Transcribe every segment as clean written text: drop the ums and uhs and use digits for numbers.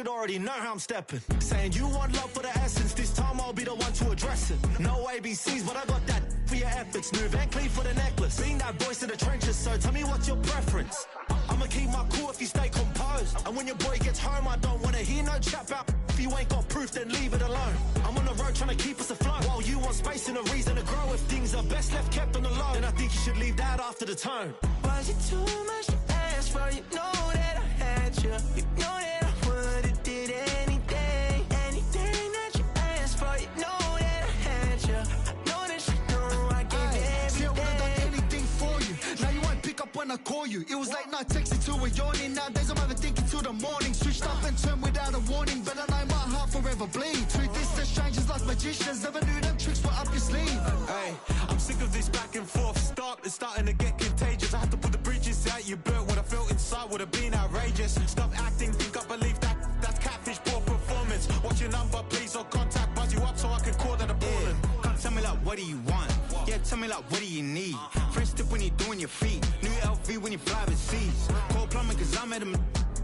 should already know how I'm stepping. Saying you want love for the essence, this time I'll be the one to address it. No ABCs, but I got that for your efforts. New Van Cleef for the necklace. Being that voice of the trenches, so tell me what's your preference. I'ma keep my cool if you stay composed. And when your boy gets home, I don't wanna hear no chat about. If you ain't got proof, then leave it alone. I'm on the road trying to keep us afloat. While you want space and a reason to grow. If things are best left kept on the low, then I think you should leave that after the tone. Was it too much to ask for? You know that I had you. You know that I would've did anything. Anything that you asked for. You know that I had you. I know that you know I gave everything. See, I would've done anything for you. Now you won't pick up when I call you. It was late night texting to a yawning. Nowadays I'm overthinking till the morning. Switched up and turned without a warning. But I know my heart forever bleed. Truth is that strangers like magicians. Never knew them tricks were up your sleeve. Hey, I'm sick of this back and forth. It's starting to get contagious. I have to put the bridges out you built. What I felt inside would have been outrageous. Stop acting, think I believe that's catfish, poor performance. What's your number, please, or contact, buzz you up so I can call that a ballin'. Come tell me like, what do you want? Yeah, tell me like, what do you need? Fresh tip when you're doing your feet. New LV when you fly overseas. Call plumbing cause I'm at a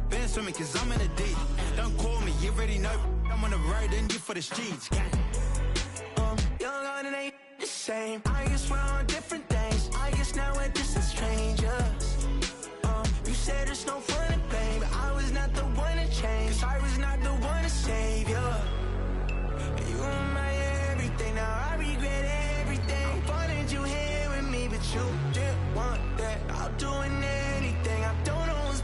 been swimming cause I'm in a deep. Don't call me, you already know. I'm on the road and you for the streets. Young on and ain't the same. I guess we're on different things. I guess now we're distant strangers. You said there's no fun in blame, but I was not the one to change. Cause I was not the one to save you. You were my everything, now I regret everything. I wanted you here with me, but you didn't want that. I'll do anything, I don't know what's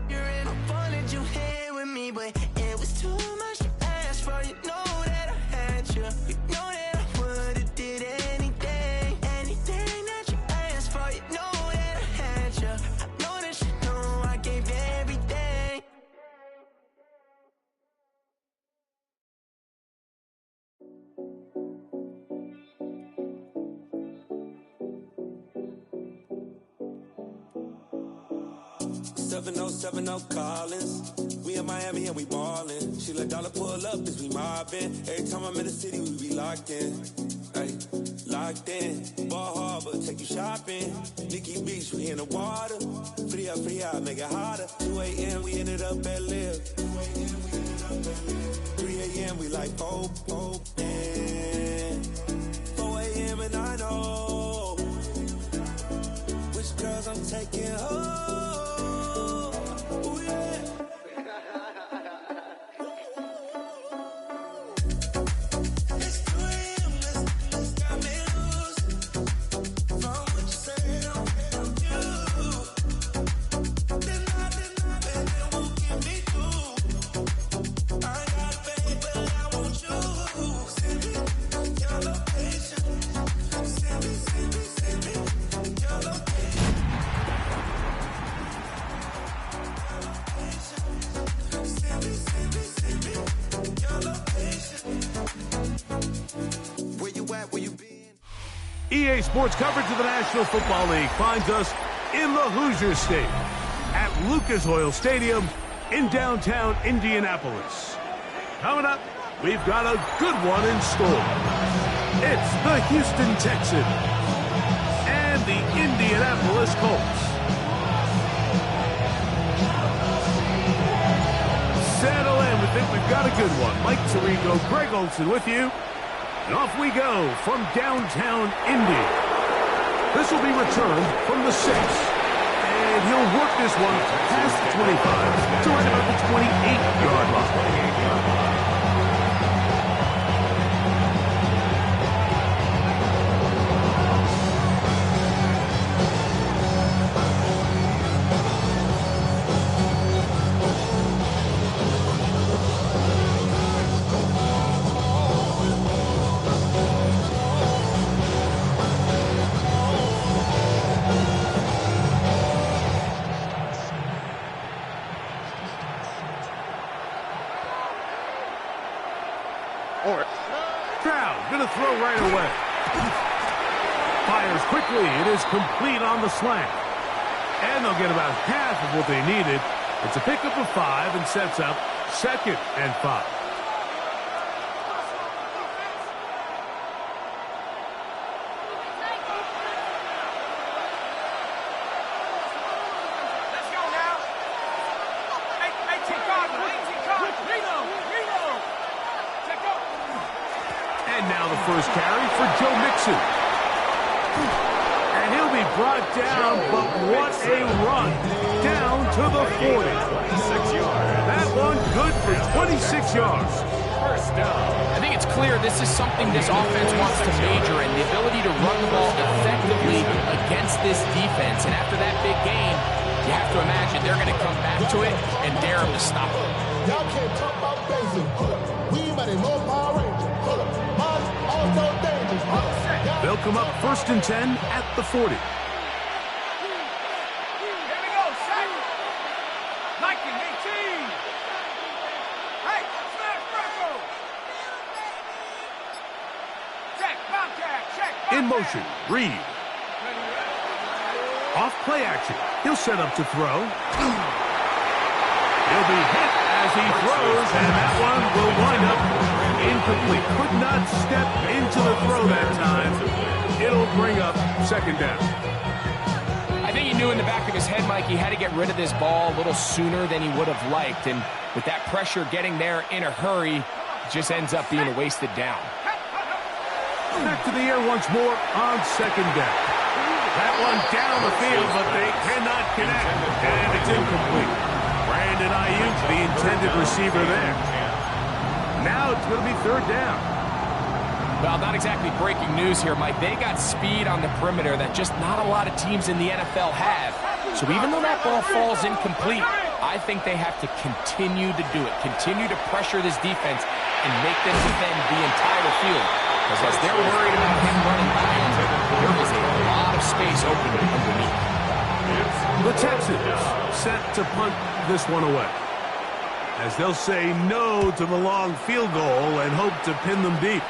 you're in. I wanted you here with me, but it was too much to ask for. You know that I had you. You know that I would've did anything. Anything that you asked for. You know that I had you. I know that you know I gave everything. Seven oh 70 Collins. We in Miami and we ballin'. She let dollar pull up as we mobbin'. Every time I'm in the city, we be locked in. Ay, locked in. Ball Harbor, take you shopping. Nikki Beach, we in the water. Free out, make it hotter. 2 a.m. we ended up at Live. 3 a.m. we like Pope. 4 a.m. and I know which girls I'm taking home. EA Sports coverage of the National Football League finds us in the Hoosier State at Lucas Oil Stadium in downtown Indianapolis. Coming up, we've got a good one in store. It's the Houston Texans and the Indianapolis Colts. Settle in, we think we've got a good one. Mike Tirico, Greg Olson with you. And off we go from downtown Indy. This will be returned from the 6. And he'll work this one past the 25 to right about the 28-yard line. Throw right away. Fires quickly. It is complete on the slant. And they'll get about half of what they needed. It's a pickup of 5 and sets up 2nd and 5. Let's go now. Hey, T-Cog, reload. And now the first carry for Joe Mixon. And he'll be brought down, but what a run. Down to the 40. 26 yards. That one good for 26 yards. First down. I think it's clear this is something this offense wants to major in, the ability to run the ball effectively against this defense. And after that big game, you have to imagine they're going to come back to it and dare them to stop it. Y'all can't talk about basic. We might as well Power Rangers. Mine also dangerous. They'll come up 1st and 10 at the 40. Here we go, sack. Liking 18. Hey, smash Bronco. Check, Bobcat, check. In motion, Reed. Off play action. He'll set up to throw. He'll be hit as he throws, and that one will wind up incomplete. Could not step into the throw that time. It'll bring up 2nd down. I think he knew in the back of his head, Mike, he had to get rid of this ball a little sooner than he would have liked. And with that pressure getting there in a hurry, it just ends up being a wasted down. Back to the air once more on 2nd down. That one down the field, but they cannot connect. And it's incomplete. Brandon Ayuk, the intended receiver there. Now it's going to be 3rd down. Well, not exactly breaking news here, Mike. They got speed on the perimeter that just not a lot of teams in the NFL have. So even though that ball falls incomplete, I think they have to continue to do it. Continue to pressure this defense and make them defend the entire field. Because as they're worried about him running by him, there is a lot of space open underneath. The Texans set to punt this one away, as they'll say no to the long field goal and hope to pin them deep.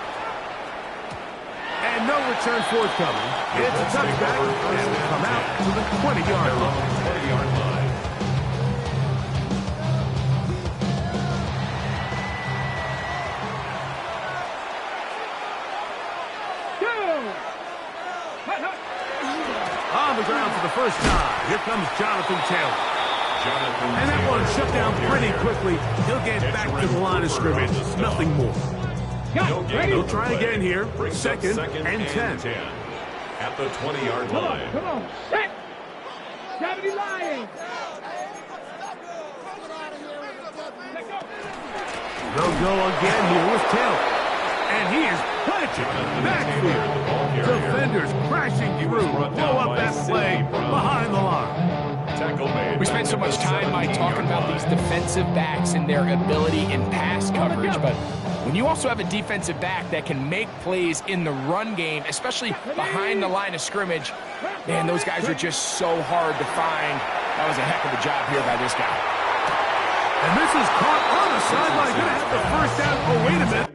And no return forthcoming. It's a touchback, and will come out to the 20-yard line. 20-yard line. On the ground for the first time, here comes Jonathan Taylor. And that one shut down pretty quickly. He'll get back to the line of scrimmage. Nothing more. He'll try again here. 2nd and 10. At the 20-yard line. Come on, set. 70 Lions. They'll go again here with Taylor. And he is punching backfield. Defenders crashing through. Blow up that play behind the line. We spend so much time, Mike, talking about these defensive backs and their ability in pass coverage, but when you also have a defensive back that can make plays in the run game, especially behind the line of scrimmage, man, those guys are just so hard to find. That was a heck of a job here by this guy. And this is caught on the sideline. Going to have the first down. Oh, wait a minute.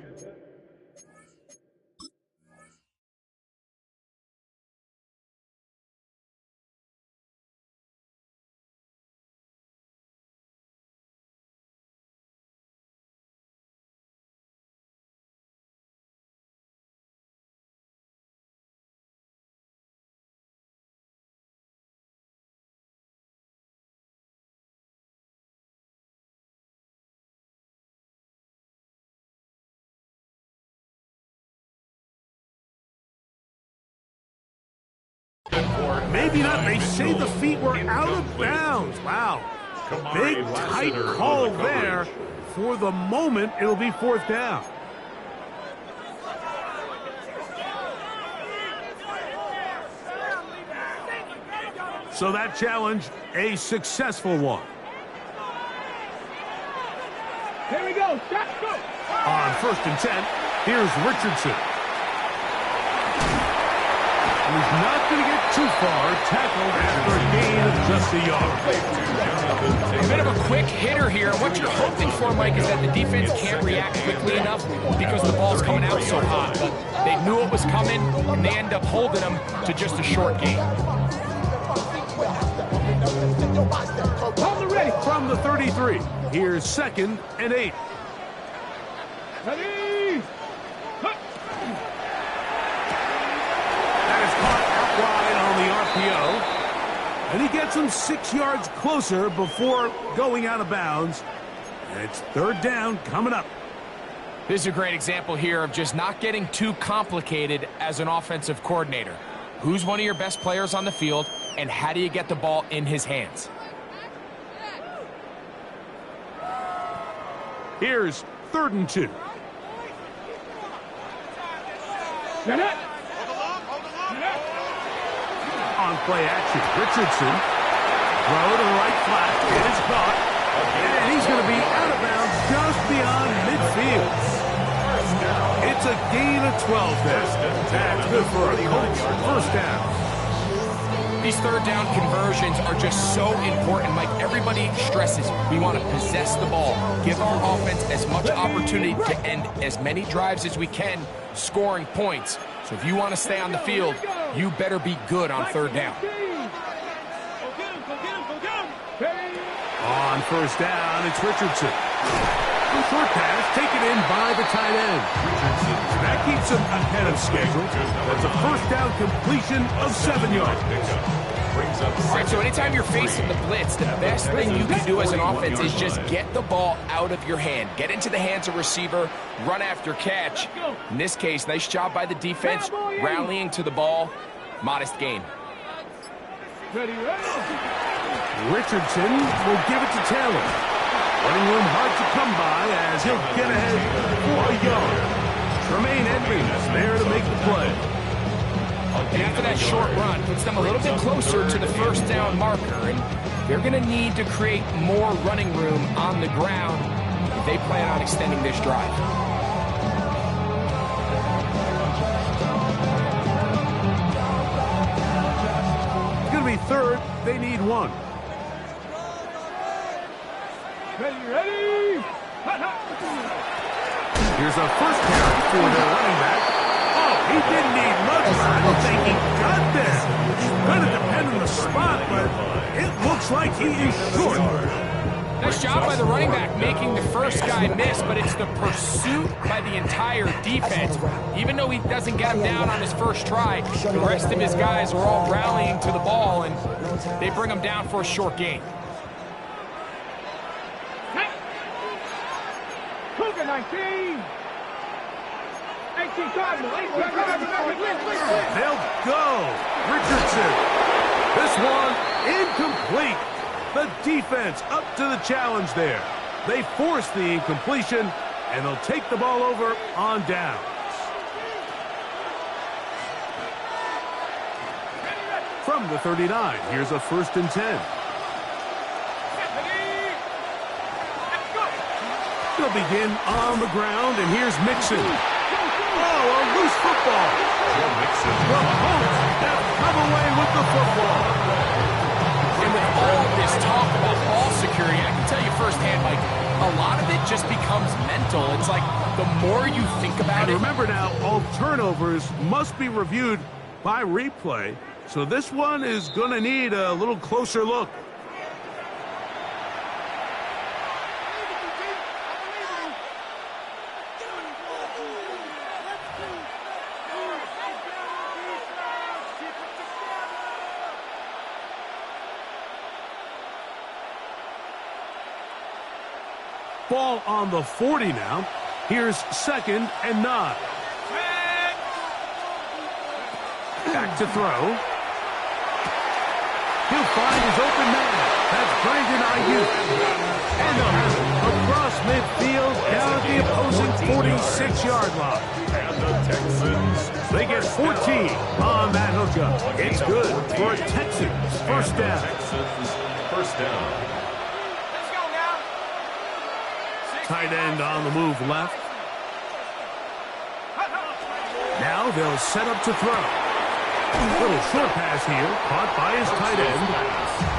Maybe not. They say the feet were out of bounds. Wow. Big, tight call there. For the moment, it'll be 4th down. So that challenge, a successful one. Here we go. Shot, go. On 1st and 10, here's Richardson. He's not going to get too far. Tackled after a gain of just a yard. A bit of a quick hitter here. What you're hoping for, Mike, is that the defense can't react quickly enough because the ball's coming out so hot. But they knew it was coming, and they end up holding them to just a short gain. From the 33, here's 2nd and 8. Ready? That is caught out wide on the RPO. And he gets him 6 yards closer before going out of bounds. And it's 3rd down coming up. This is a great example here of just not getting too complicated as an offensive coordinator. Who's one of your best players on the field, and how do you get the ball in his hands? Here's 3rd and 2. On play action, Richardson. Throw to the right flat. It is caught. And he's going to be out of bounds just beyond midfield. It's a gain of 12 there. That's good for a Colts first down. These third down conversions are just so important. Mike, everybody stresses we want to possess the ball, give our offense as much opportunity to end as many drives as we can, scoring points. So if you want to stay on the field, you better be good on 3rd down. On first down, it's Richardson. A short pass taken in by the tight end. That keeps him ahead of schedule. That's a first down completion of 7 yards. All right, so anytime you're facing the blitz, the best thing you can do as an offense is just get the ball out of your hand. Get into the hands of receiver, run after catch. In this case, nice job by the defense, rallying to the ball. Modest gain. Richardson will give it to Taylor. Running room hard to come by as he'll get ahead for a yard. Tremaine Edmonds there to make the play. And after that short run, puts them a little bit closer to the first down marker. And they're going to need to create more running room on the ground if they plan on extending this drive. It's going to be 3rd. They need 1. Ready? Here's a first carry for their running back. Oh, he didn't need much, but I don't think he got there. It's going to depend on the spot, but it looks like he is short. Nice job by the running back making the first guy miss, but it's the pursuit by the entire defense. Even though he doesn't get him down on his first try, the rest of his guys are all rallying to the ball, and they bring him down for a short gain. Cougar 19. 18 Cardinal. They'll go. Richardson. This one incomplete. The defense up to the challenge there. They force the incompletion, and they'll take the ball over on downs. From the 39, here's a 1st and 10. They'll begin on the ground, and here's Mixon. Oh, a loose football. The Colts have come away with the football. And with all this talk about ball security, I can tell you firsthand, Mike, a lot of it just becomes mental. It's like the more you think about it. Remember now, all turnovers must be reviewed by replay, so this one is going to need a little closer look. Ball on the 40 now. Here's 2nd and 9. Back to throw. He'll find his open man. That's Brandon Ayuk. And they'll have it across midfield down at the opposing 46-yard line. And the Texans. They get 14 on that hookup. It's good for a Texans first down. Texans first down. Tight end on the move left. Now they'll set up to throw. Little short pass here, caught by his tight end.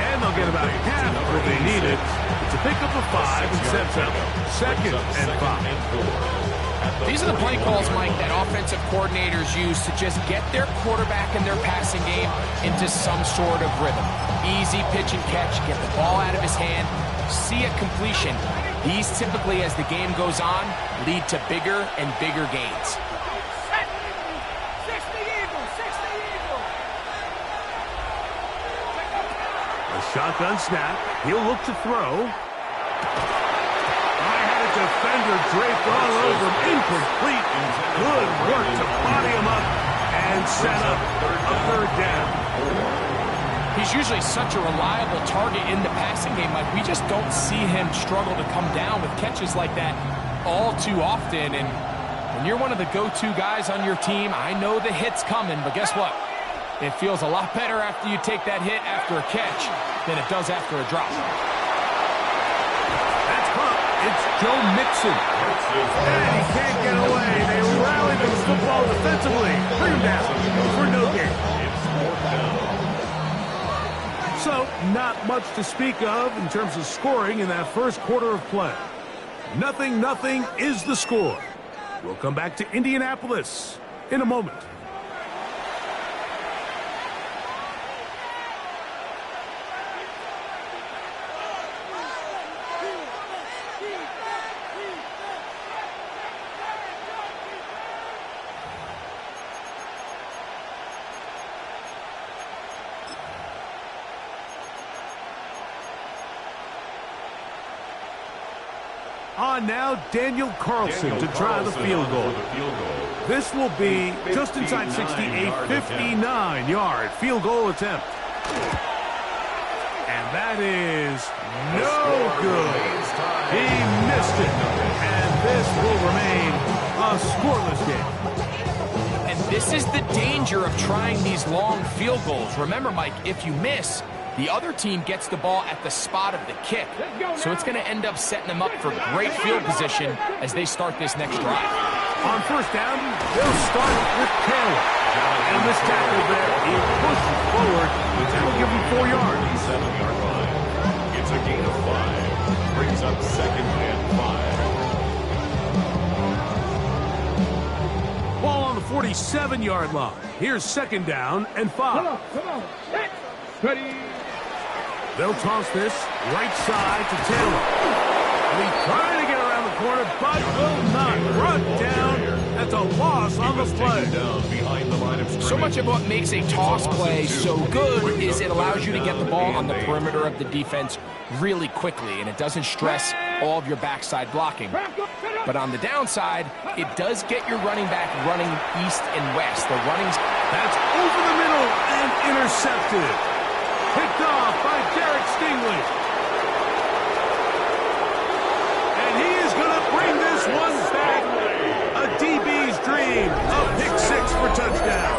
And they'll get about half what they needed to pick up a 5 and sets up 2nd and 5. These are the play calls, Mike, that offensive coordinators use to just get their quarterback and their passing game into some sort of rhythm. Easy pitch and catch, get the ball out of his hand, see a completion. These typically, as the game goes on, lead to bigger and bigger gains. A shotgun snap. He'll look to throw. I had That defender draped all over him. Incomplete. Good work to body him up and set up a third down. He's usually such a reliable target in the passing game. Like, we just don't see him struggle to come down with catches like that all too often. And when you're one of the go-to guys on your team, I know the hit's coming, but guess what? It feels a lot better after you take that hit after a catch than it does after a drop. That's caught. It's Joe Mixon. And he can't get away. They rallied the football defensively. Bring him down for no gain. So, not much to speak of in terms of scoring in that first quarter of play. 0-0 is the score. We'll come back to Indianapolis in a moment. On now, Daniel Carlson to try the field goal. This will be just inside 60, a 59-yard field goal attempt. And that is no good. He missed it. And this will remain a scoreless game. And this is the danger of trying these long field goals. Remember, Mike, if you miss, the other team gets the ball at the spot of the kick. So it's going to end up setting them up for great field position as they start this next drive. On first down, they'll start with Taylor. And this tackle there, he pushes forward. That'll give him 4 yards. 7-yard line. It's a gain of 5. Brings up 2nd and 5. Ball on the 47-yard line. Here's 2nd down and 5. Come on. Ready. They'll toss this right side to Taylor. And he's trying to get around the corner, but will not. Brought down. That's a loss on the play. So much of what makes a toss play so good is it allows you to get the ball on the perimeter of the defense really quickly, and it doesn't stress all of your backside blocking. But on the downside, it does get your running back running east and west. The running's... That's over the middle and intercepted. Picked off by Derek Stingley. And he is going to bring this one back. A DB's dream. A pick 6 for touchdown.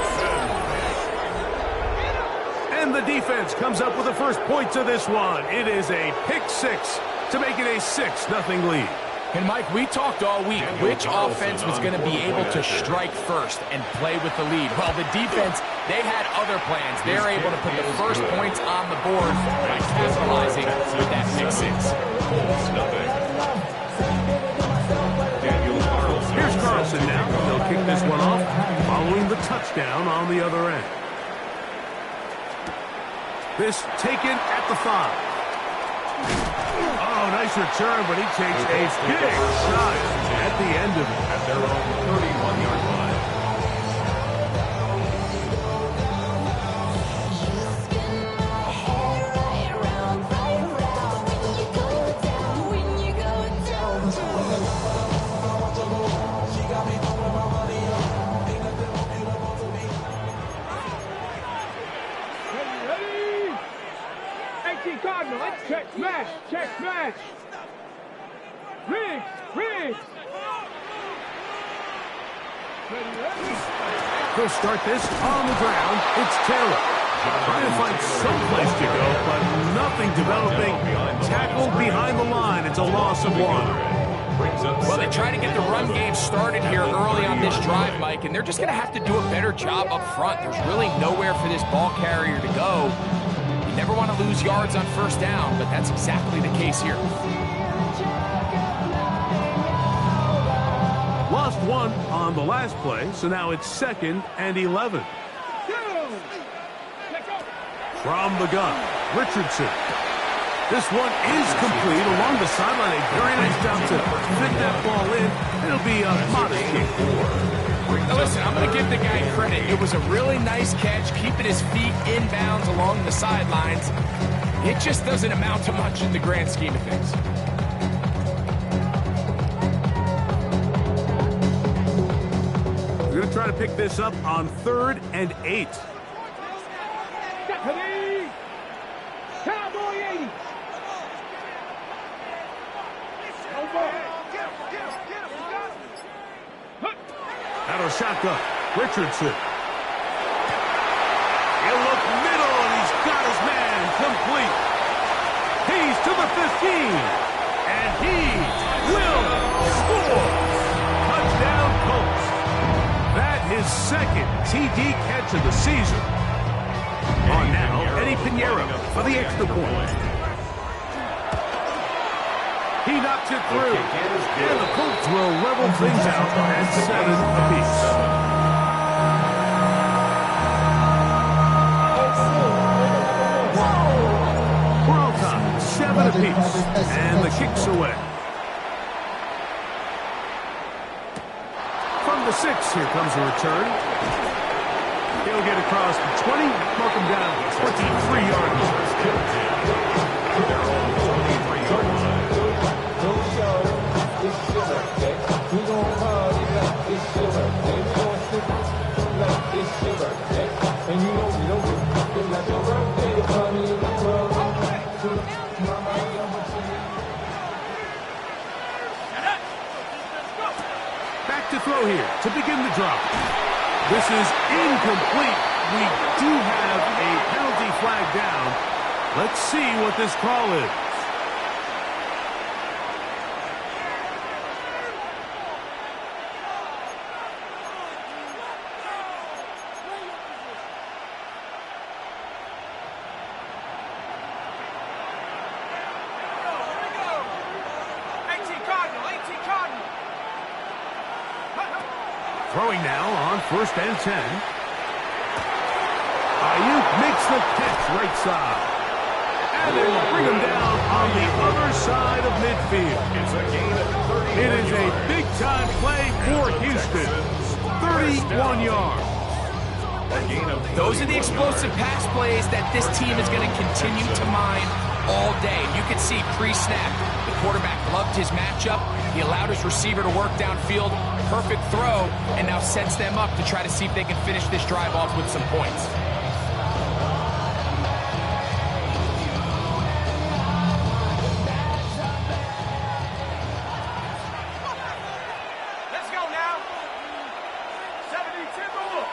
And the defense comes up with the first points of this one. It is a pick 6 to make it a 6-0 lead. And, Mike, we talked all week which offense was going to be able to strike first and play with the lead. Well, the defense, they had other plans. They're able to put the first points on the board by capitalizing with that pick 6. Here's Carlson now. They'll kick this one off following the touchdown on the other end. This taken at the 5. Oh, nice return, but he takes a big shot at the end of it. At their own 31-yard line. Check match. Riggs. They'll start this on the ground. It's Taylor. Trying to find some place to go, but nothing developing. Tackled behind the line. It's a loss of 1. Well, they try to get the run game started here early on this drive, Mike, and they're just going to have to do a better job up front. There's really nowhere for this ball carrier to go. You never want to lose yards on first down, but that's exactly the case here. Lost 1 on the last play, so now it's 2nd and 11. From the gun, Richardson. This one is complete along the sideline. A very nice job to fit that ball in. It'll be a modest kick. Now listen, I'm going to give the guy credit. It was a really nice catch, keeping his feet inbounds along the sidelines. It just doesn't amount to much in the grand scheme of things. try to pick this up on 3rd and 8. Stephanie! Cowboy 80! Out of shotgun, Richardson. He'll look middle, and he's got his man complete. He's to the 15, and he will score. Touchdown, Colts. That his second TD catch of the season. On now, Eddie Pinheiro for the extra point. He knocks it through, and the Colts will level things out at 7 apiece. We're all time, 7 apiece, and the kick's away. From the 6, here comes a return. He'll get across the 20, mark him down 23 yards. Back to throw here to begin the drop. This is incomplete. We do have a penalty flag down. Let's see what this call is. Throwing now on 1st and 10. Ayuk makes the catch right side. And they will bring him down on the other side of midfield. It is a big-time play for Houston. 31 yards. Those are the explosive pass plays that this team is going to continue to mine all day. You can see pre-snap, the quarterback loved his matchup. He allowed his receiver to work downfield. Perfect throw, and now sets them up to try to see if they can finish this drive off with some points. Let's go now. 70-10 more.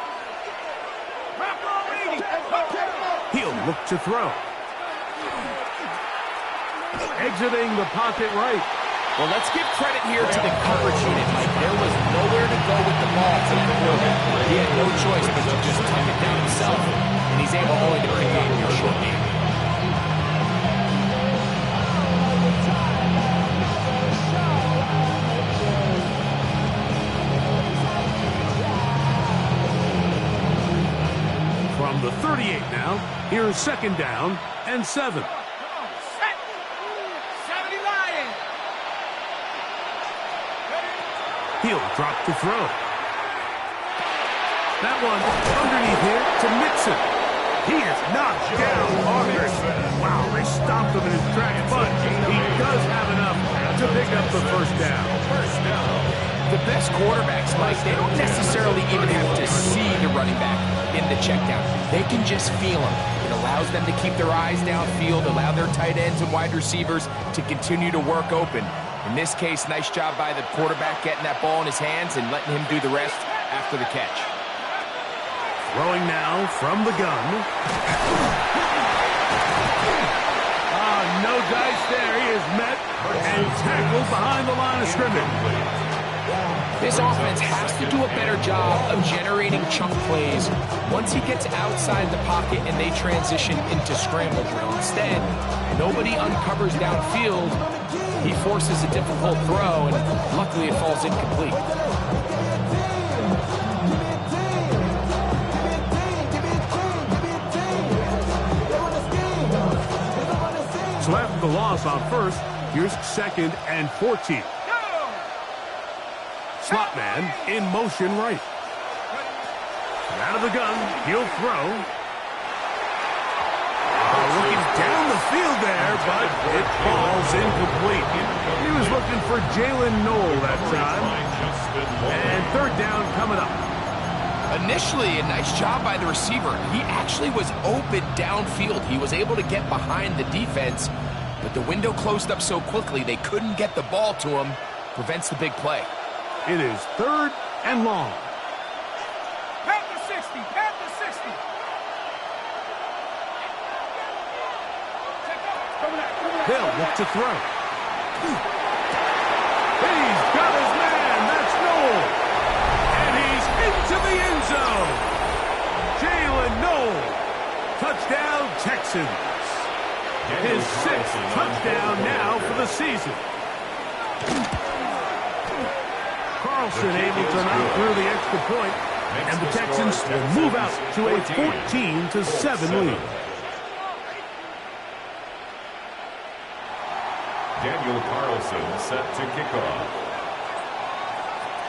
Rock on 80. He'll look to throw. Exiting the pocket right. Well, let's give credit here to the coverage unit, Mike. There was nowhere to go with the ball for that quarterback. He had no choice but to just tuck it down himself, and he's able only to pick up your short game. From the 38 now, here's 2nd down and 7. He'll drop to throw. That one underneath here to Mixon. He is knocked down hard. Wow, they stopped him in his tracks, but he does have enough to pick up the 1st down. The best quarterbacks, Mike, they don't necessarily even have to see the running back in the check down. They can just feel him. It allows them to keep their eyes downfield, allow their tight ends and wide receivers to continue to work open. In this case, nice job by the quarterback getting that ball in his hands and letting him do the rest after the catch. Throwing now from the gun. No dice there. He is met and tackled behind the line of scrimmage. This offense has to do a better job of generating chunk plays once he gets outside the pocket and they transition into scramble drill. Instead, nobody uncovers downfield. He forces a difficult throw, and luckily it falls incomplete. So after the loss on 1st, here's 2nd and 14. Slot man in motion right. Out of the gun, he'll throw. Looking down the field there, but it falls incomplete. He was looking for Jalen Noel that time. And 3rd down coming up. Initially, a nice job by the receiver. He actually was open downfield. He was able to get behind the defense, but the window closed up so quickly they couldn't get the ball to him. Prevents the big play. It is 3rd and long. Pat the 60. Pat the 60. They'll look to throw. He's got his man. That's Noel. And he's into the end zone. Jalen Noel. Touchdown, Texans. His 6th touchdown now for the season. Carlson able to knock through the extra point, and the Texans will move out to a 14-7 lead. Daniel Carlson set to kick off.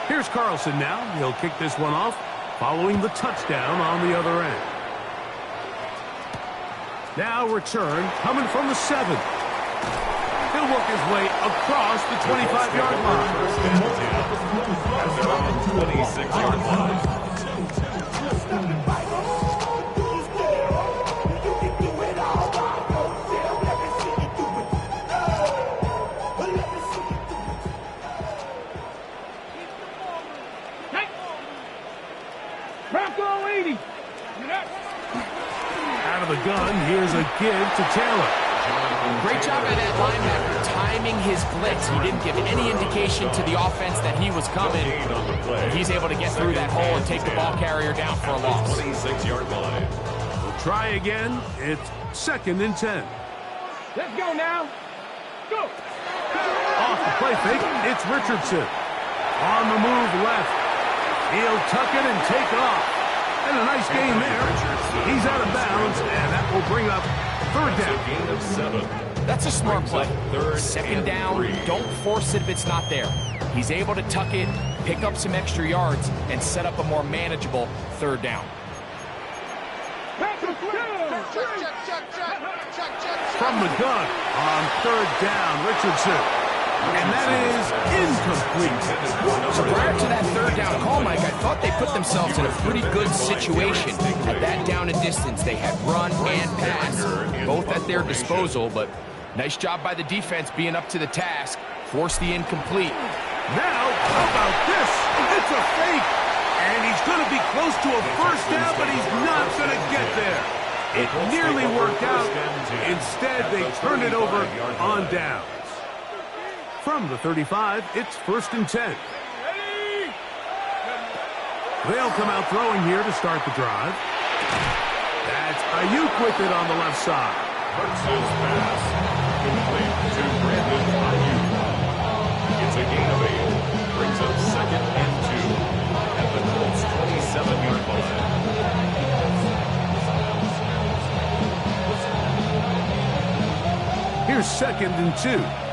Here's Carlson now. He'll kick this one off following the touchdown on the other end. Now return coming from the 7. He'll work his way across the 25-yard line. At their own 26-yard line. Out of the gun, here's a give to Taylor. Great job by that linebacker timing his blitz. He didn't give any indication to the offense that he was coming. And he's able to get through that hole and take the ball carrier down for a loss. 26-yard line. We'll try again. It's 2nd and 10. Let's go now. Go. Off the play fake, it's Richardson. On the move left. He'll tuck it and take off. And a nice gain there. He's out of bounds, and that will bring up 3rd down. Gain of 7. That's a smart play. 2nd down, don't force it if it's not there. He's able to tuck it, pick up some extra yards, and set up a more manageable 3rd down. From the gun on 3rd down, Richardson. And that is incomplete. So prior to that 3rd down call, Mike, I thought they put themselves in a pretty good situation. At that down and distance, they had run and pass, both at their disposal, but nice job by the defense being up to the task. Force the incomplete. Now, how about this? It's a fake. And he's going to be close to a 1st down, but he's not going to get there. It nearly worked out. Instead, they turned it over on downs. From the 35, it's 1st and 10. They'll come out throwing here to start the drive. That's Ayuk with it on the left side. Versus pass. Complete to Brandon Ayuk. It's a gain of 8. Brings up 2nd and 2 at the Colts 27-yard line. Here's 2nd and 2.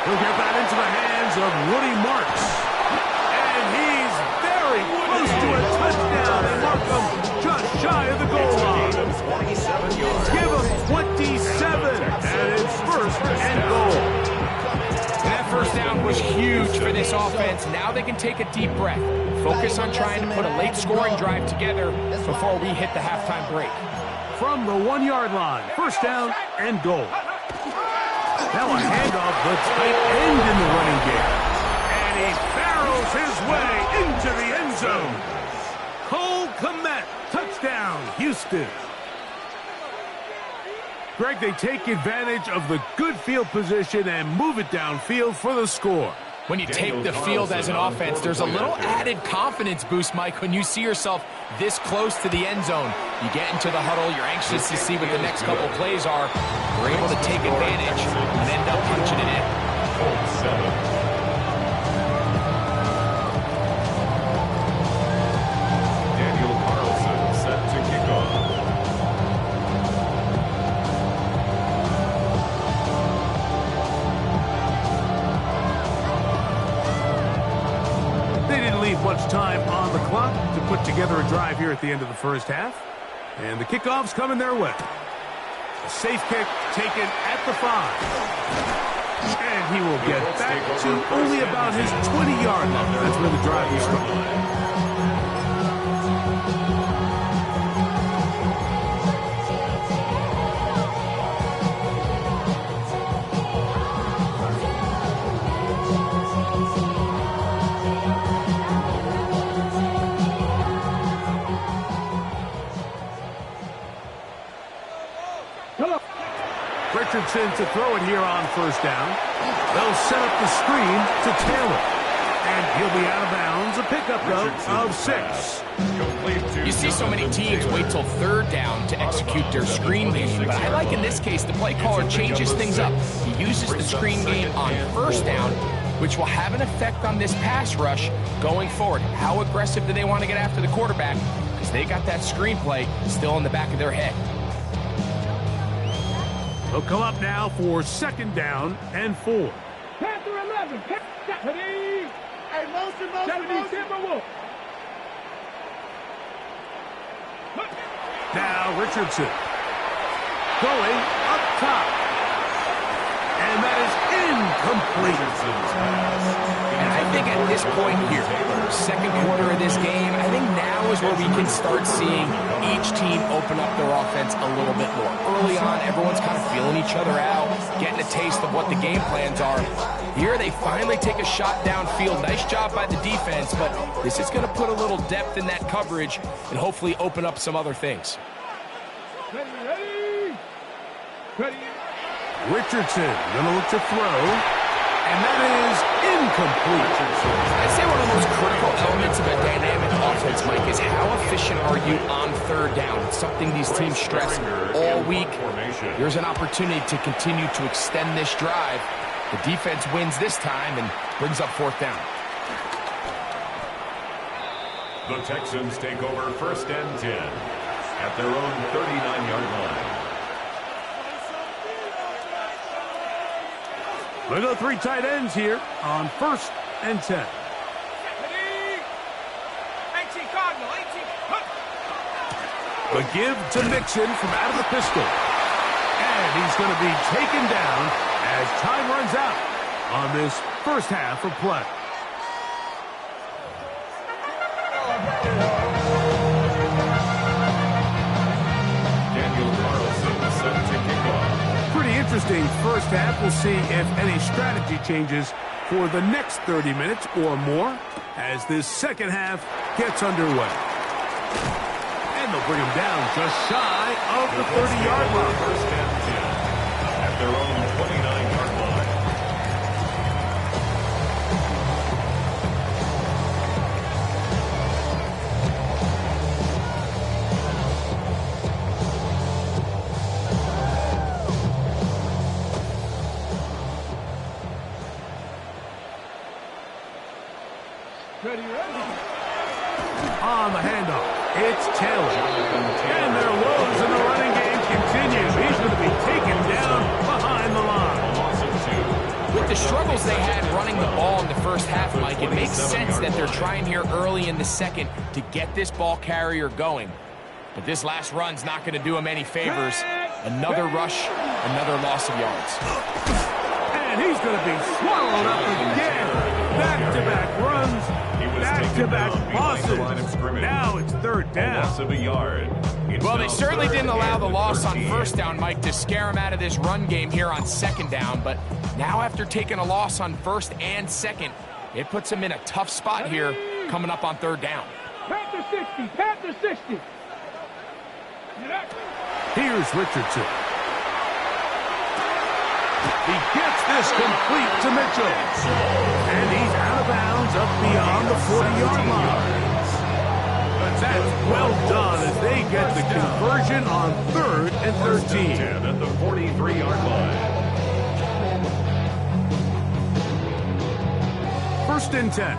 He'll get that into the hands of Woody Marks. And he's very close to a touchdown. And Markham just shy of the goal line. Give him 27. And it's 1st and goal. That 1st down was huge for this offense. Now they can take a deep breath. Focus on trying to put a late scoring drive together before we hit the halftime break. From the 1-yard line, 1st down and goal. Now a handoff, the tight end in the running game. And he barrels his way into the end zone. Cole Kmet, touchdown, Houston. Greg, they take advantage of the good field position and move it downfield for the score. When you take the field as an offense, there's a little added confidence boost, Mike, when you see yourself this close to the end zone. You get into the huddle, you're anxious to see what the next couple plays are. You're able to take advantage and end up punching it in. Daniel Carlson set to kick off. Leave much time on the clock to put together a drive here at the end of the 1st half. And the kickoff's coming their way. A safe kick taken at the 5. And he will get back to only about his 20-yard line. That's where the drive will start. Richardson to throw it here on first down. They'll set up the screen to Taylor. And he'll be out of bounds. A pickup, though, of 6. You see so many teams wait till third down to execute their screen game, but I like in this case the play caller changes things up. He uses the screen game on first down, which will have an effect on this pass rush going forward. How aggressive do they want to get after the quarterback? Because they got that screen play still in the back of their head. They'll come up now for 2nd down and 4. Panther 11. Hey, motion. Timberwolf. Now Richardson going up top. And that is incomplete. And I think at this point here, second quarter of this game, I think now is where we can start seeing each team open up their offense a little bit more. Early on, everyone's kind of feeling each other out, getting a taste of what the game plans are. Here, they finally take a shot downfield. Nice job by the defense, but this is going to put a little depth in that coverage and hopefully open up some other things. Ready. Richardson going to look to throw, and that is incomplete. I'd say one of the most critical elements of a dynamic offense, Mike, is how efficient are you on third down? It's something these teams stress all week. Here's an opportunity to continue to extend this drive. The defense wins this time and brings up 4th down. The Texans take over 1st and 10 at their own 39-yard line. They go 3 tight ends here on 1st and 10. 18 Cardinal, 18. The give to Mixon from out of the pistol. And he's going to be taken down as time runs out on this first half of play. Interesting first half. We'll see if any strategy changes for the next 30 minutes or more as this second half gets underway. And they'll bring him down just shy of the 30-yard line. 1st and 10 at their own 29-yard line. On the handoff, it's Taylor. And their woes in the running game continue. He's going to be taken down behind the line. With the struggles they had running the ball in the first half, Mike, it makes sense that they're trying here early in the second to get this ball carrier going. But this last run's not going to do him any favors. Another rush, another loss of yards. And he's going to be swallowed up again. Back-to-back runs. Back-to-back losses. Now it's 3rd down. Loss of a yard. Well, they certainly didn't allow the loss on 1st down, Mike, to scare him out of this run game here on 2nd down. But now after taking a loss on 1st and 2nd, it puts him in a tough spot here coming up on 3rd down. Panther 60, Panther 60. Here's Richardson. He gets this complete to Mitchell. And he's out of bounds up beyond the 40-yard line. That's well done as they get the conversion on 3rd and 13. At the 43-yard line. 1st and 10.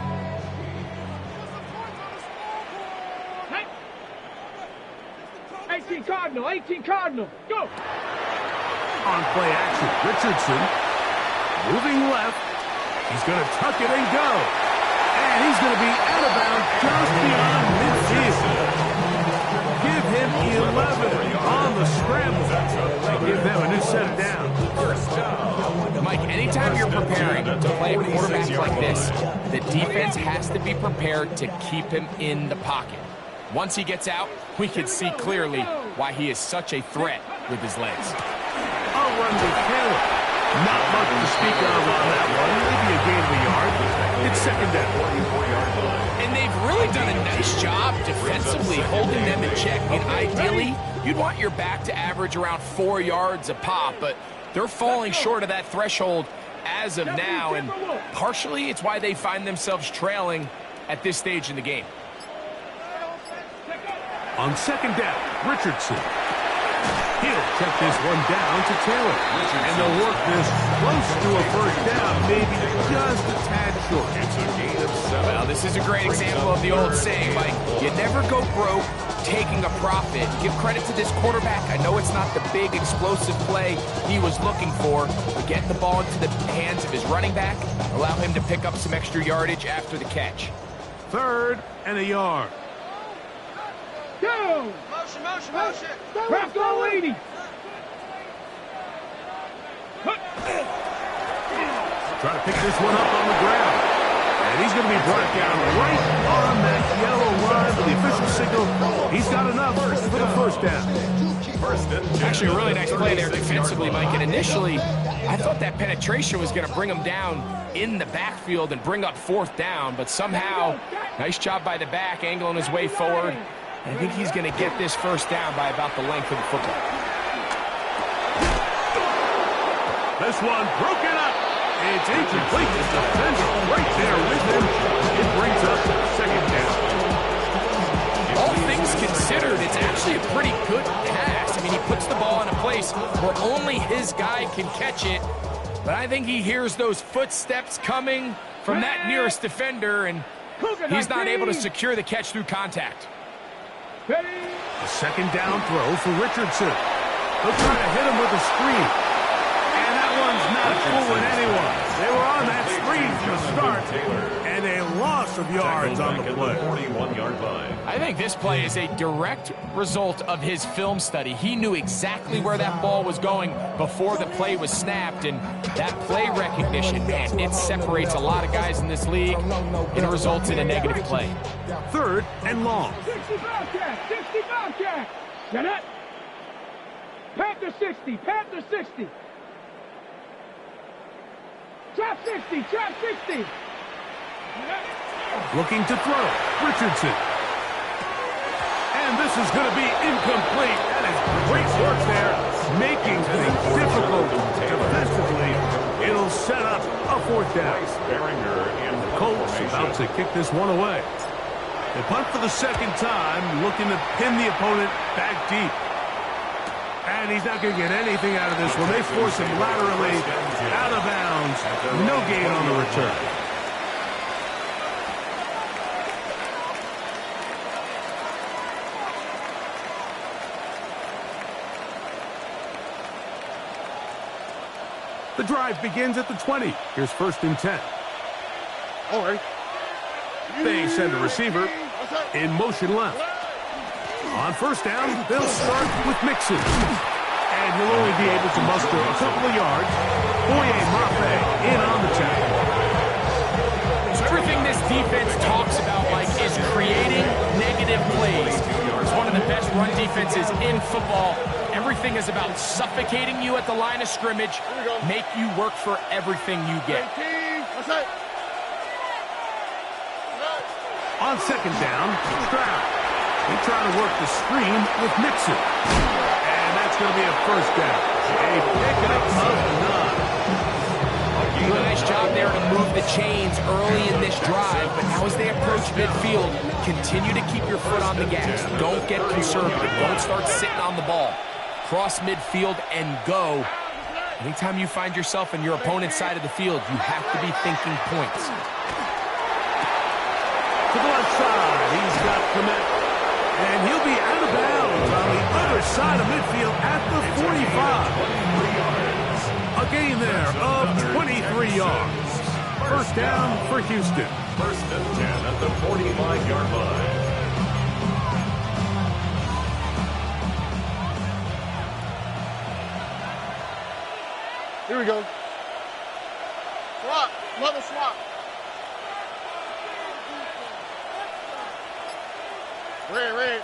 Hey. 18 Cardinal, go! On play action, Richardson moving left. He's going to tuck it and go. And he's going to be out of bounds just beyond midfield. Give him 11 on the scramble. They give them a new set of downs. Mike, anytime you're preparing to play a quarterback like this, the defense has to be prepared to keep him in the pocket. Once he gets out, we can see clearly why he is such a threat with his legs. A run to Taylor. Not much to speak of on that one. Maybe a gain of a yard. It's second down. And they've really done a nice job defensively holding them in check. And ideally, you'd want your back to average around 4 yards a pop, but they're falling short of that threshold as of now, and partially it's why they find themselves trailing at this stage in the game. On second down, Richardson. He'll check this one down to Taylor. And they'll work this close to a first down, maybe just a tad short. It's a gain of 7. Well, this is a great example of the old saying, Mike, you never go broke taking a profit. Give credit to this quarterback. I know it's not the big explosive play he was looking for, but get the ball into the hands of his running back, allow him to pick up some extra yardage after the catch. Third and a yard. Go! Motion. Craft all 80. Try to pick this one up on the ground. And he's going to be brought down right on that yellow line for the official signal. He's got enough for the first down. Actually, a really nice play there defensively, Mike. And initially, I thought that penetration was going to bring him down in the backfield and bring up fourth down. But somehow, nice job by the back, angling his way forward. And I think he's going to get this first down by about the length of the football. This one broken up. It's incomplete. The defender right there with him. It brings up second down. All things considered, it's actually a pretty good pass. I mean, he puts the ball in a place where only his guy can catch it. But I think he hears those footsteps coming from that nearest defender, and he's not able to secure the catch through contact. A second down throw for Richardson. They'll try to hit him with a screen. And that one's not fooling anyone. They were on that screen from the start. And a loss of yards on the play. 41-yard line. I think this play is a direct result of his film study. He knew exactly where that ball was going before the play was snapped. And that play recognition, man, it separates a lot of guys in this league and results in a negative play. Third and long. 60 Bobcat. Get it? Panther 60. Trap 60. Looking to throw. Richardson. And this is going to be incomplete. That is great work there, making things difficult defensively. It'll set up a fourth down. The Colts about to kick this one away. They punt for the second time, looking to pin the opponent back deep. And he's not going to get anything out of this one. They force him laterally out of bounds. No gain on the return. The drive begins at the 20. Here's first and 10. All right. They send a receiver in motion left. On first down, they'll start with Mixon. And he'll only be able to muster a couple of yards. Boye Mafe in on the tackle. So everything this defense talks about, Mike, is creating negative plays. It's one of the best run defenses in football. Everything is about suffocating you at the line of scrimmage, make you work for everything you get. On second down, Stroud. They try to work the screen with Mixon. And that's going to be a first down. A pickup of 9. You do a nice job there to move the chains early in this drive, but now as they approach midfield, continue to keep your foot on the gas. Don't get conservative. Don't start sitting on the ball. Cross midfield and go. Anytime you find yourself in your opponent's side of the field, you have to be thinking points. To the left side, he's got Clement. And he'll be out of bounds on the other side of midfield at the 45. A gain there of 23 yards. First down for Houston. First and 10 at the 45-yard line. Here we go. Swap. Another swap. Red.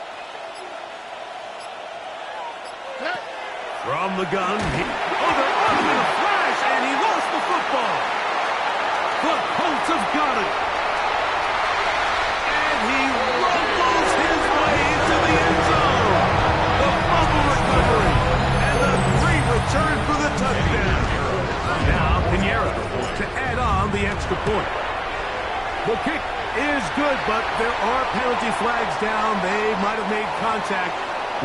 From the gun, they're off in a flash, and he lost the football. The Colts have got it. And he rumbles his way into the end zone. The fumble recovery, and the great return for the touchdown. Now, Pinheiro to add on the extra point. The kick is good, but there are penalty flags down. They might have made contact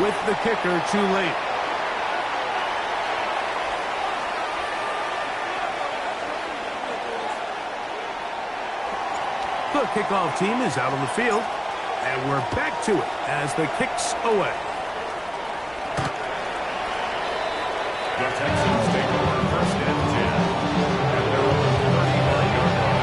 with the kicker too late. The kickoff team is out on the field, and we're back to it as the kick's away. The Texans take over 1st and 10 at their own 39-yard line.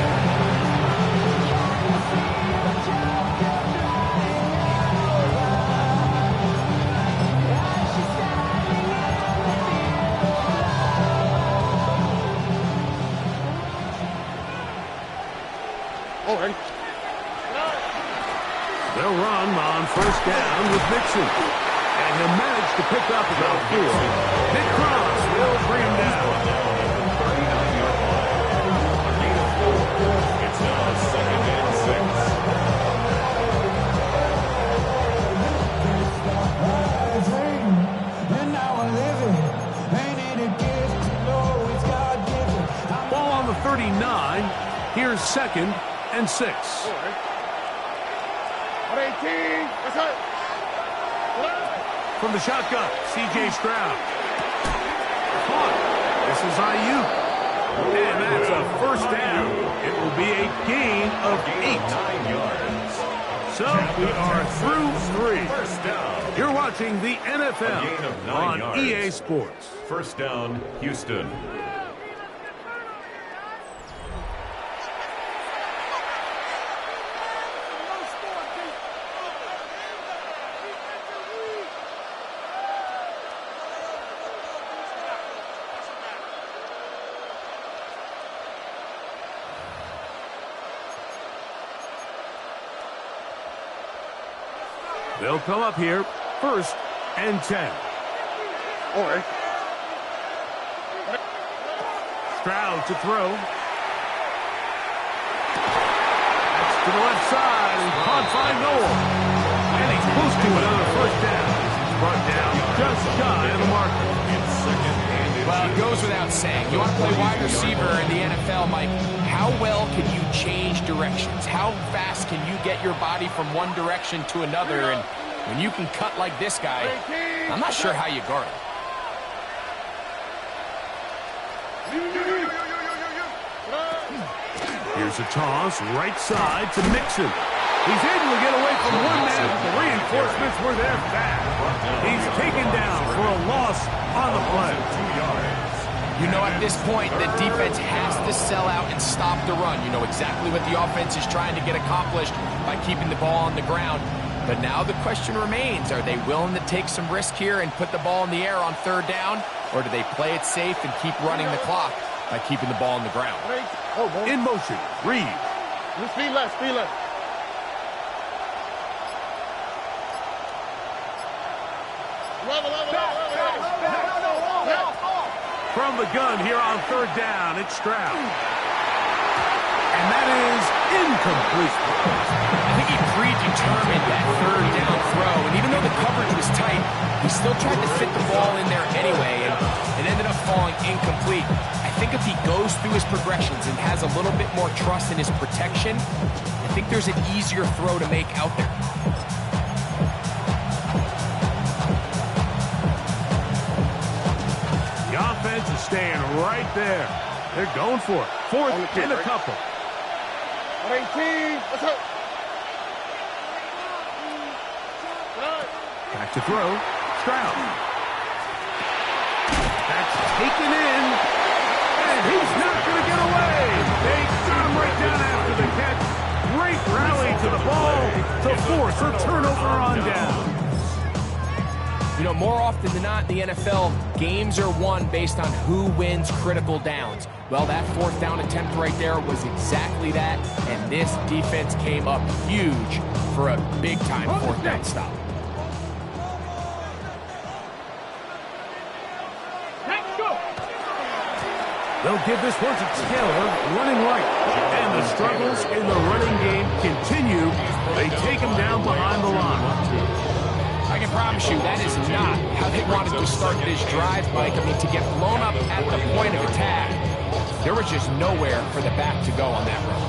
They'll run on 1st down with Mixon. And he'll manage to pick up about 4. Nick Cross will bring him down. It's now 2nd and 6. Ball on the 39. Here's 2nd and 6. 18. Let's go. From the shotgun, C.J. Stroud. Caught. This is Ayuk. And that's a 1st down. It will be a gain of 8. 9 yards. So we are through 3. 1st down. You're watching the A gain of NFL 9 on yards. EA Sports. 1st down, Houston. They'll come up here, 1st and 10. Stroud to throw. That's to the left side, and caught by Noel. And he's close to another 1st down. He's brought down just shy of the marker. Well, it goes without saying. You want to play wide receiver in the NFL, Mike, how well can you change directions? How fast can you get your body from one direction to another? And when you can cut like this guy, I'm not sure how you guard him. Here's a toss, right side to Mixon. He's able to get away from one man, but the reinforcements were there fast. He's taken down for a loss on the play. 2 yards. You know, at this point, the defense has to sell out and stop the run. You know exactly what the offense is trying to get accomplished by keeping the ball on the ground. But now the question remains, are they willing to take some risk here and put the ball in the air on 3rd down? Or do they play it safe and keep running the clock by keeping the ball on the ground? In motion, Reed. Speed left. From the gun here on 3rd down, it's Stroud. And that is incomplete. I think he predetermined that 3rd down throw, and even though the coverage was tight, he still tried to fit the ball in there anyway, and it ended up falling incomplete. I think if he goes through his progressions and has a little bit more trust in his protection, I think there's an easier throw to make out there. The offense is staying right there. They're going for it. 4th and a couple. 18. Let's go. Back to throw. Stroud. That's taken in. And he's not going to get away. They got him right down after the catch. Great rally to the ball to force a turnover on down. You know, more often than not in the NFL, games are won based on who wins critical downs. Well, that fourth down attempt right there was exactly that, and this defense came up huge for a big-time fourth down stop. They'll give this one to Taylor, running right. And the struggles in the running game continue. They take him down behind the line. I can promise you that is not how they wanted to start this drive, Mike. I mean, to get blown up at the point of attack, there was just nowhere for the back to go on that run.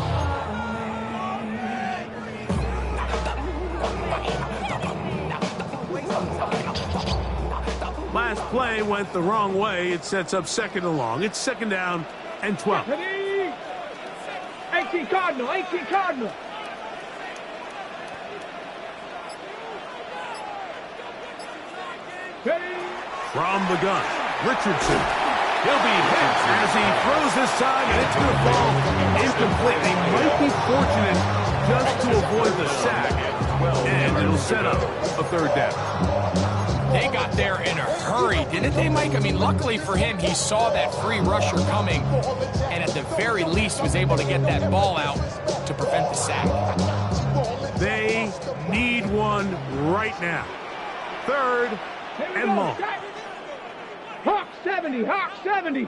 Last play went the wrong way. It sets up second and long. It's second down and 12. 18 Cardinal, 18 Cardinal. From the gun, Richardson. He'll be hit as he throws this time, and it's going to fall incomplete. They might be fortunate just to avoid the sack, and it'll set up a third down. They got there in a hurry, didn't they, Mike? I mean, luckily for him, he saw that free rusher coming, and at the very least was able to get that ball out to prevent the sack. They need one right now. Third and long. Hawk 70, Hawk 70.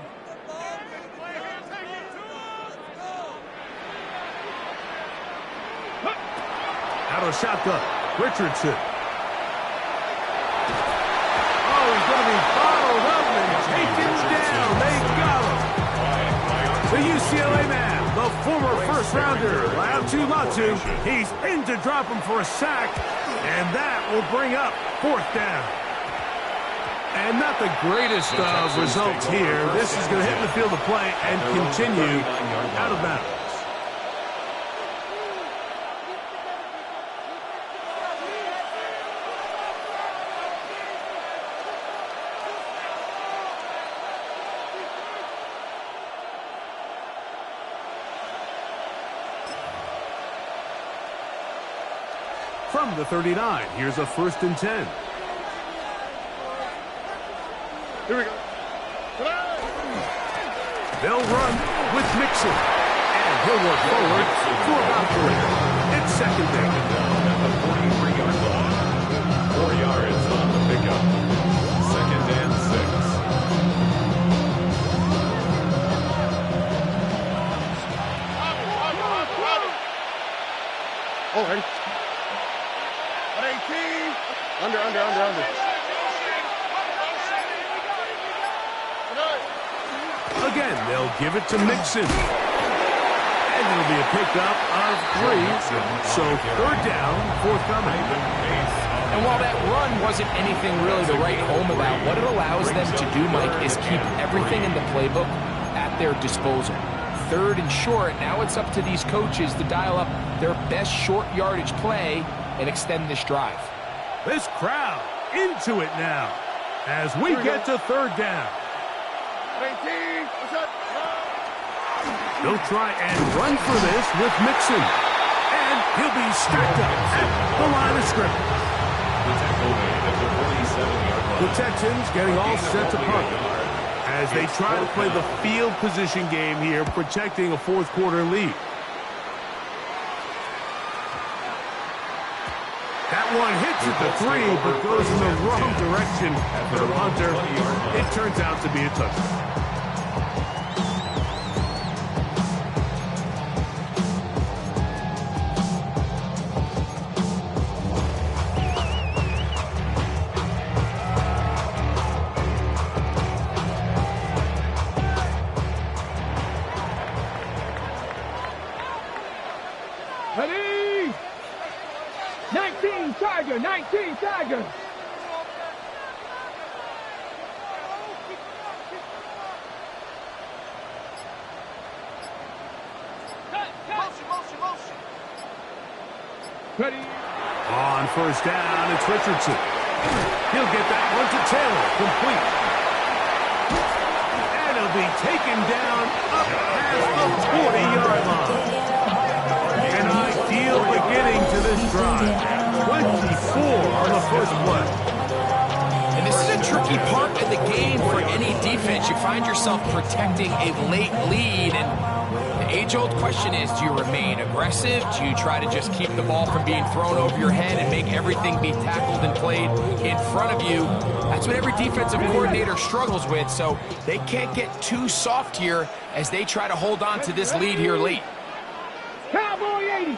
Out of shotgun, Richardson. Oh, he's going to be bottled up and taken down. They got him. The UCLA man, the former first-rounder, Laiatu Latu. He's in to drop him for a sack, and that will bring up fourth down. And not the greatest of results here. This is going to hit the field of play and continue out of bounds. From the 39, here's a 1st and 10. Here we go. They'll run with Mixon. And he'll work forward for about 3. It's second down. At the 43-yard line. 4 yards on the pickup. Second and 6. Oh, ready? 18. Under. Again, they'll give it to Mixon. And it'll be a pickup of 3. So third down, forthcoming. And while that run wasn't anything really to write home about, what it allows them to do, Mike, is keep everything in the playbook at their disposal. Third and short, now it's up to these coaches to dial up their best short yardage play and extend this drive. This crowd into it now as we get to third down. 18. What's up? They'll try and run for this with Mixon. And he'll be stacked up at the line of scrimmage. The Texans getting all set to punt as they try to play the field position game here, protecting a fourth quarter lead. That one hits at the 3, but goes in the wrong direction for the punter. It turns out to be a touchdown. Ready? 19 Tiger, 19 Tiger. Motion. Ready? On first down, it's Richardson. He'll get that one to Taylor, complete. And he'll be taken down up past the 40-yard line. An ideal beginning to this drive. 24 on the first play. And tricky part of the game for any defense. You find yourself protecting a late lead, and the age-old question is, do you remain aggressive? Do you try to just keep the ball from being thrown over your head and make everything be tackled and played in front of you? That's what every defensive coordinator struggles with, so they can't get too soft here as they try to hold on to this lead here late. Cowboy 80.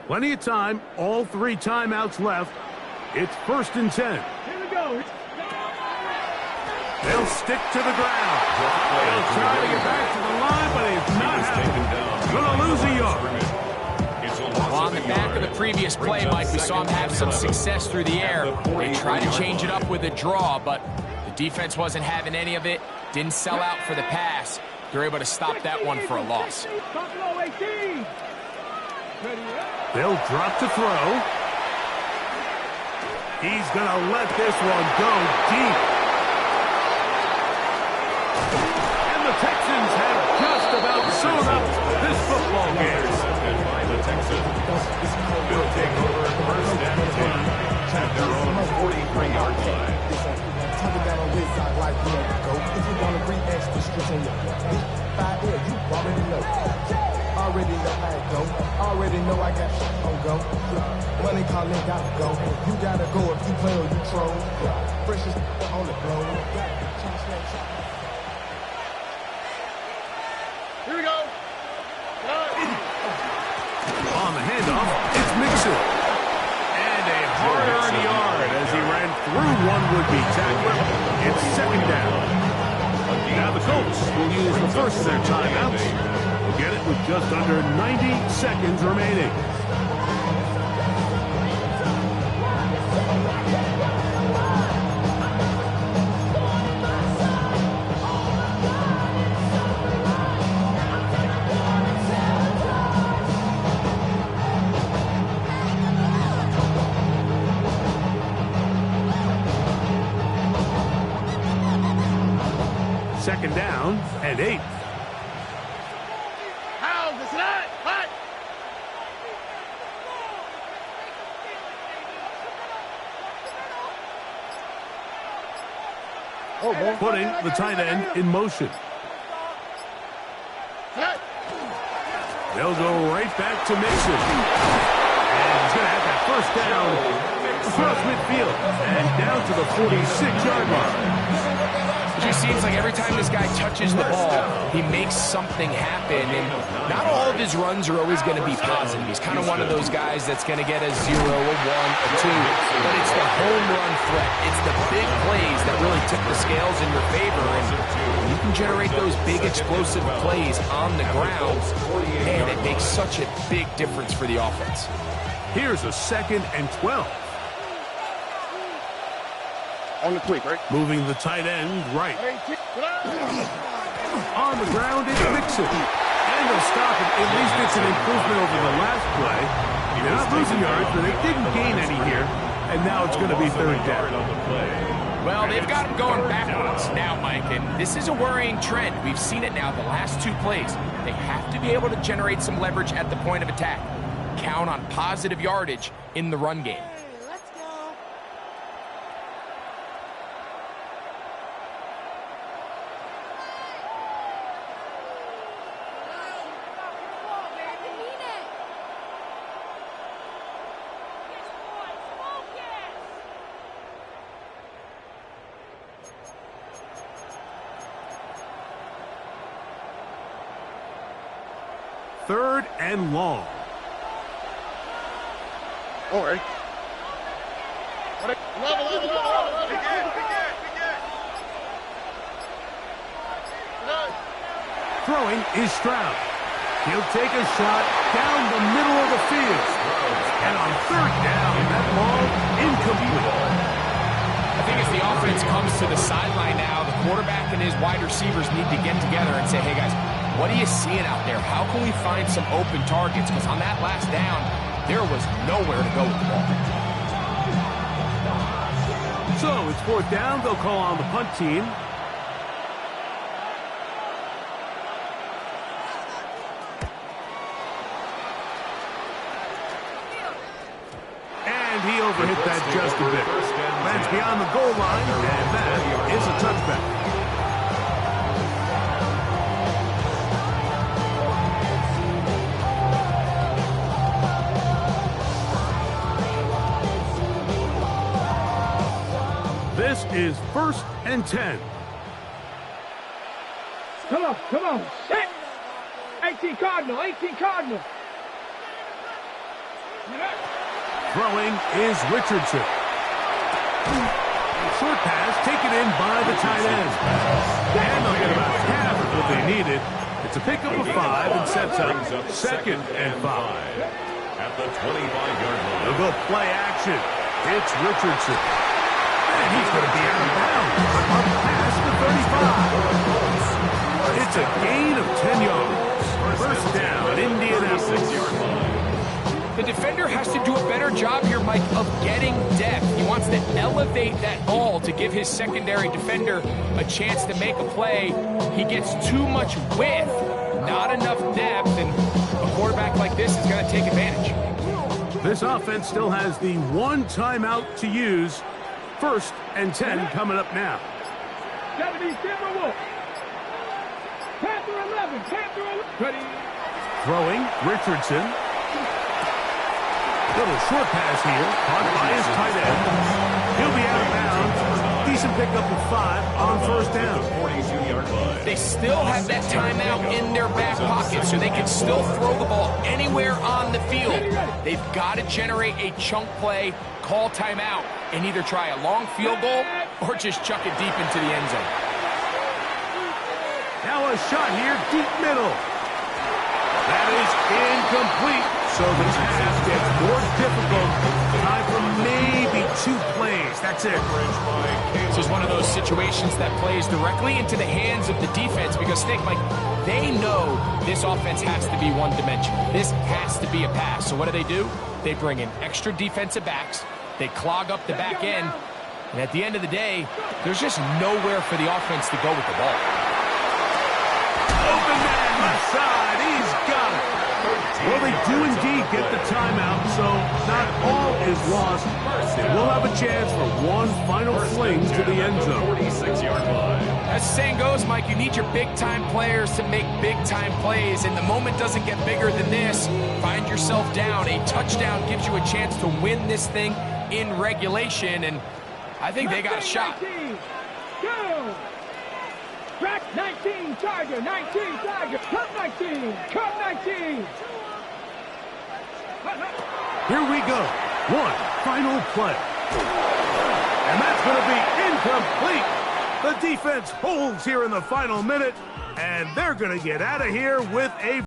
Plenty of time, all 3 timeouts left. It's 1st and 10. Here we go. They'll stick to the ground. They'll try to get back to the line, but it's not happening. Gonna lose a yard. Well, on the back of the previous play, Mike, we saw him have some success through the air. They tried to change it up with a draw, but the defense wasn't having any of it. Didn't sell out for the pass. They're able to stop that one for a loss. Buffalo 18. They'll drop to throw. He's going to let this one go deep. And the Texans have just about sewn up this football game. The Texans will take over 1st and 10 at their own 43-yard line. If you want to bring extra streets on your big 5 here, you already know. Already know how it go. Already know I got shit on go. Money calling, gotta go. You gotta go if you play or you troll. Fresh as on the globe. Here we go. On the handoff, it's Mixon. And a hard-earned yard as he ran through one would-be tackler. It's 2nd down. Now the Colts will use the first of their timeouts. Get it with just under 90 seconds remaining. Second down and 8. Putting the tight end in motion. They'll go right back to Mixon. And he's going to have that first down across midfield and down to the 46-yard line. It just seems like every time this guy touches the ball, he makes something happen. And not all of his runs are always going to be positive. He's kind of one of those guys that's going to get a 0, a 1, a 2. But it's the home run threat. It's the big plays that really tip the scales in your favor. And you can generate those big explosive plays on the ground, and it makes such a big difference for the offense. Here's a 2nd and 12. On the quick, right? Moving the tight end right. On the ground, it's Mixon. And they'll stop it. At least it's an improvement over the last play. They're not losing yards, but they didn't gain any here. And now it's going to be 3rd down. Well, they've got him going backwards now, Mike, and this is a worrying trend. We've seen it now the last 2 plays. They have to be able to generate some leverage at the point of attack. Count on positive yardage in the run game. Third and long. All right. Throwing is Stroud. He'll take a shot down the middle of the field. And on 3rd down, that ball incomplete. I think as the offense comes to the sideline now, the quarterback and his wide receivers need to get together and say, hey, guys, what are you seeing out there? How can we find some open targets? Because on that last down, there was nowhere to go with the ball. So it's 4th down. They'll call on the punt team. And he overhit that just a bit. Lands beyond the goal line, and that is a touchback. This is 1st and 10. Come on, set. 18 Cardinal, 18 Cardinal. Throwing is Richardson. Short pass taken in by the tight end. And they'll get about half of what they needed. It's a pickup of 5 and sets up 2nd and 5. At the 25-yard line. They'll go play action. It's Richardson. And he's going to be out of bounds. Up past the 35. It's a gain of 10 yards. 1st down, Indianapolis. The defender has to do a better job here, Mike, of getting depth. He wants to elevate that ball to give his secondary defender a chance to make a play. He gets too much width, not enough depth, and a quarterback like this is going to take advantage. This offense still has the 1 timeout to use. 1st and 10 coming up now. Got to be Timberwolf. Panther 11, Panther 11. Ready. Throwing, Richardson. Little short pass here, caught by his tight end. He'll be out of bounds. Decent pickup of 5 on 1st down. 42-yard line. They still have that timeout in their back pocket, so they can still throw the ball anywhere on the field. They've got to generate a chunk play, call timeout, and either try a long field goal or just chuck it deep into the end zone. Now a shot here, deep middle. That is incomplete. So the task gets more difficult. Time for maybe 2 plays. That's it. This is one of those situations that plays directly into the hands of the defense because, think, like, they know this offense has to be one-dimensional. This has to be a pass. So what do? They bring in extra defensive backs. They clog up the back end. And at the end of the day, there's just nowhere for the offense to go with the ball. Open man left side. He's got it. Well, they do indeed get the timeout, so not all is lost. They will have a chance for 1 final fling to the end zone. 46-yard line. As the saying goes, Mike, you need your big-time players to make big-time plays, and the moment doesn't get bigger than this. Find yourself down. A touchdown gives you a chance to win this thing in regulation, and I think they got a shot. 19, go! Track 19, Tiger, 19, Tiger, cut 19, cut 19. Here we go. 1 final play. And that's going to be incomplete. The defense holds here in the final minute, and they're going to get out of here with a